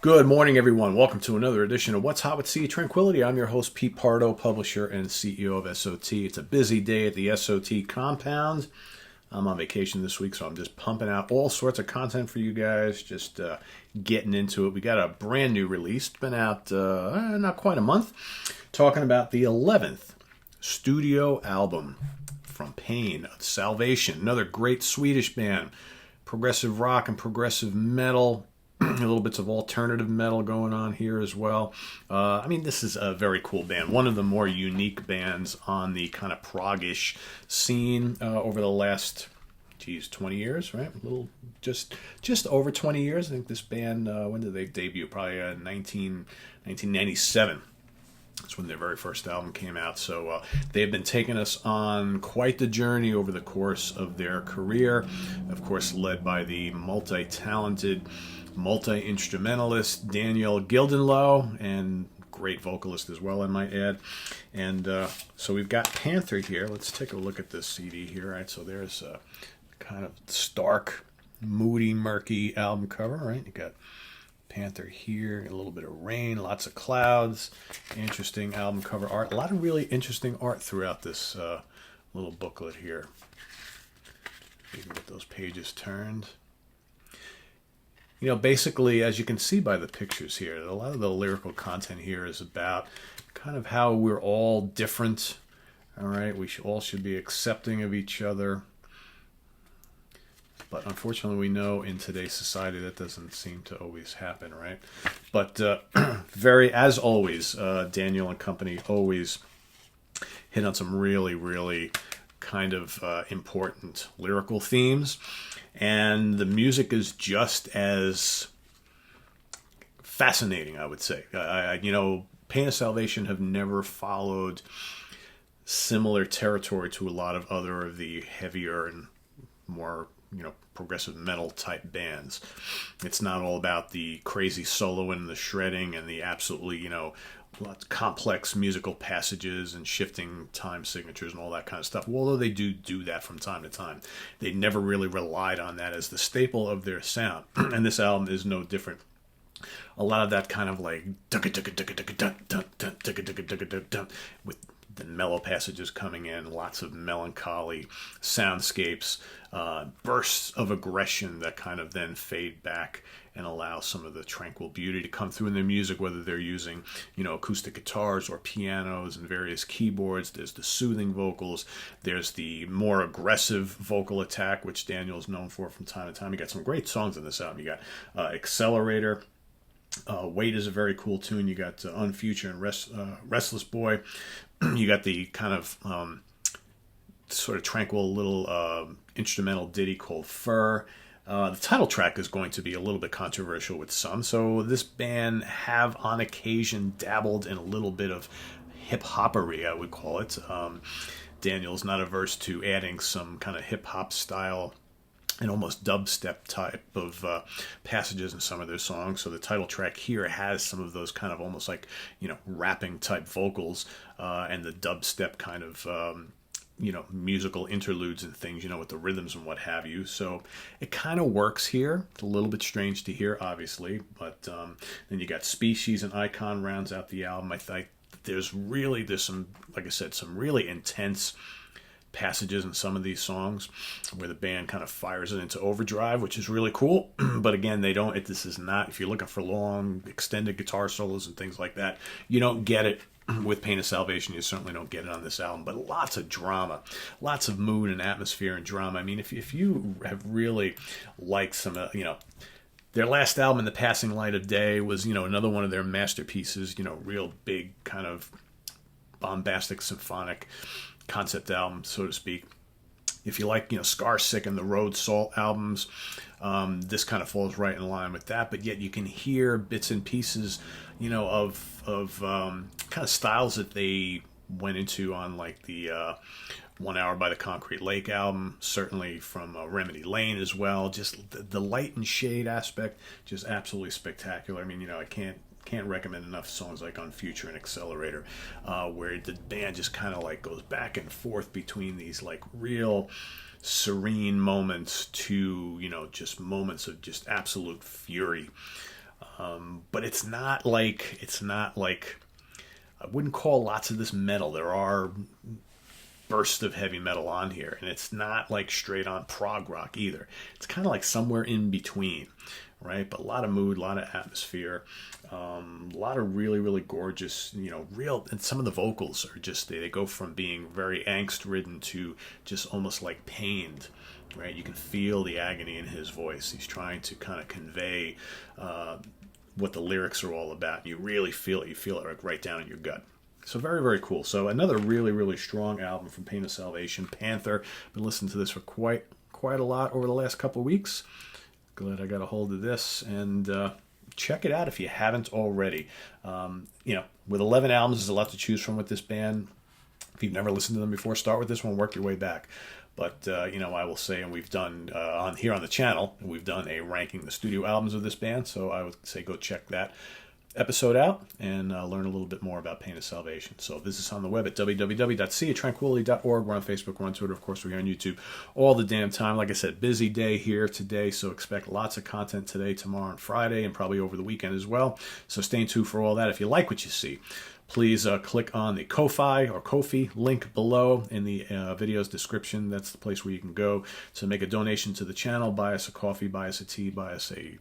Good morning, everyone. Welcome to another edition of What's Hot with Sea Tranquility. I'm your host, Pete Pardo, publisher and CEO of SOT. It's a busy day at the SOT compound. I'm on vacation this week, so I'm just pumping out all sorts of content for you guys, just getting into it. We got a brand new release. It's been out not quite a month, talking about the 11th studio album from Painofsalvation, another great Swedish band, progressive rock and progressive metal. A little bits of alternative metal going on here as well. This is a very cool band. One of the more unique bands on the kind of prog-ish scene over the last, 20 years, right? A little, just over 20 years. I think this band, when did they debut? Probably 1997. That's when their very first album came out. So they've been taking us on quite the journey over the course of their career. Of course, led by the multi-talented, multi-instrumentalist Daniel Gildenlow, and great vocalist as well, I might add. And so we've got Panther here. Let's take a look at this CD here. Right, so there's a kind of stark, moody, murky album cover. Right, you got Panther here, a little bit of rain, lots of clouds, interesting album cover art. A lot of really interesting art throughout this little booklet here. You can get those pages turned. Basically, as you can see by the pictures here, a lot of the lyrical content here is about kind of how we're all different. All right, we all should be accepting of each other. But unfortunately, we know in today's society that doesn't seem to always happen, right? But as always, Daniel and company always hit on some really, really kind of important lyrical themes. And the music is just as fascinating, I would say. Painofsalvation have never followed similar territory to a lot of other of the heavier and more, progressive metal type bands. It's not all about the crazy soloing and the shredding and the absolutely, lots of complex musical passages and shifting time signatures and all that kind of stuff. Although they do that from time to time, they never really relied on that as the staple of their sound. And this album is no different. A lot of that kind of like with the mellow passages coming in, lots of melancholy soundscapes, bursts of aggression that kind of then fade back and allow some of the tranquil beauty to come through in their music, whether they're using, acoustic guitars or pianos and various keyboards. There's the soothing vocals. There's the more aggressive vocal attack, which Daniel's known for from time to time. You got some great songs in this album. You got Accelerator. Wait is a very cool tune. You got Unfuture and Restless Boy. You got the kind of sort of tranquil little instrumental ditty called Fur. The title track is going to be a little bit controversial with some. So this band have on occasion dabbled in a little bit of hip-hoppery, I would call it. Daniel's not averse to adding some kind of hip-hop style and almost dubstep type of passages in some of their songs. So the title track here has some of those kind of almost like, rapping type vocals and the dubstep kind of, musical interludes and things, with the rhythms and what have you. So it kind of works here. It's a little bit strange to hear, obviously, but then you got Species and Icon rounds out the album. I think there's some, like I said, some really intense passages in some of these songs where the band kind of fires it into overdrive, which is really cool. But again, this is not, if you're looking for long extended guitar solos and things like that, you don't get it with Painofsalvation. You certainly don't get it on this album, but lots of drama, lots of mood and atmosphere and drama. I mean, if you have really liked some, their last album, In the Passing Light of Day, was, another one of their masterpieces, real big kind of bombastic symphonic concept album, so to speak. If you like, Scar Sick and the Road Salt albums, this kind of falls right in line with that. But yet you can hear bits and pieces, of kind of styles that they went into on like the 1 Hour by the Concrete Lake album, certainly from Remedy Lane as well. Just the light and shade aspect, just absolutely spectacular. I mean, I can't recommend enough songs like Unfuture and Accelerator, where the band just kind of like goes back and forth between these like real serene moments to, just moments of just absolute fury. But it's not like I wouldn't call lots of this metal. There are bursts of heavy metal on here, and it's not like straight on prog rock either. It's kind of like somewhere in between, right? But a lot of mood, a lot of atmosphere, a lot of really, really gorgeous, real, and some of the vocals are just, they go from being very angst ridden to just almost like pained, right? You can feel the agony in his voice. He's trying to kind of convey what the lyrics are all about. And you really feel it. You feel it like right down in your gut. So very, very cool. So another really, really strong album from Pain of Salvation, Panther. Been listening to this for quite a lot over the last couple of weeks. Glad I got a hold of this, and check it out if you haven't already. With 11 albums, there's a lot to choose from with this band. If you've never listened to them before, start with this one, work your way back. But, I will say, and we've done, on the channel, we've done a ranking the studio albums of this band, so I would say go check that episode out and learn a little bit more about Pain of Salvation. So visit us on the web at www.seatranquility.org. We're on Facebook, we're on Twitter, of course, we're here on YouTube all the damn time. Like I said, busy day here today, so expect lots of content today, tomorrow, and Friday, and probably over the weekend as well. So stay tuned for all that. If you like what you see, please click on the Ko-Fi or Ko-Fi link below in the video's description. That's the place where you can go to make a donation to the channel, buy us a coffee, buy us a tea, buy us a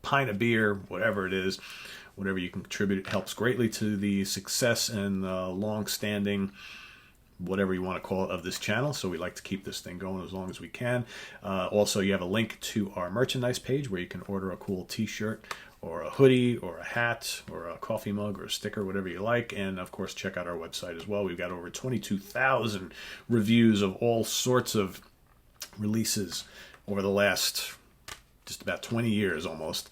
pint of beer, whatever it is. Whatever you can contribute, it helps greatly to the success and long-standing, whatever you want to call it, of this channel. So we like to keep this thing going as long as we can. Also, you have a link to our merchandise page where you can order a cool t-shirt or a hoodie or a hat or a coffee mug or a sticker, whatever you like. And, of course, check out our website as well. We've got over 22,000 reviews of all sorts of releases over the last just about 20 years almost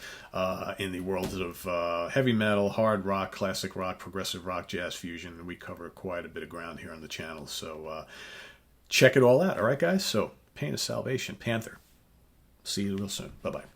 in the world of heavy metal, hard rock, classic rock, progressive rock, jazz fusion. And we cover quite a bit of ground here on the channel. So check it all out. All right, guys? So Pain of Salvation, Panther. See you real soon. Bye-bye.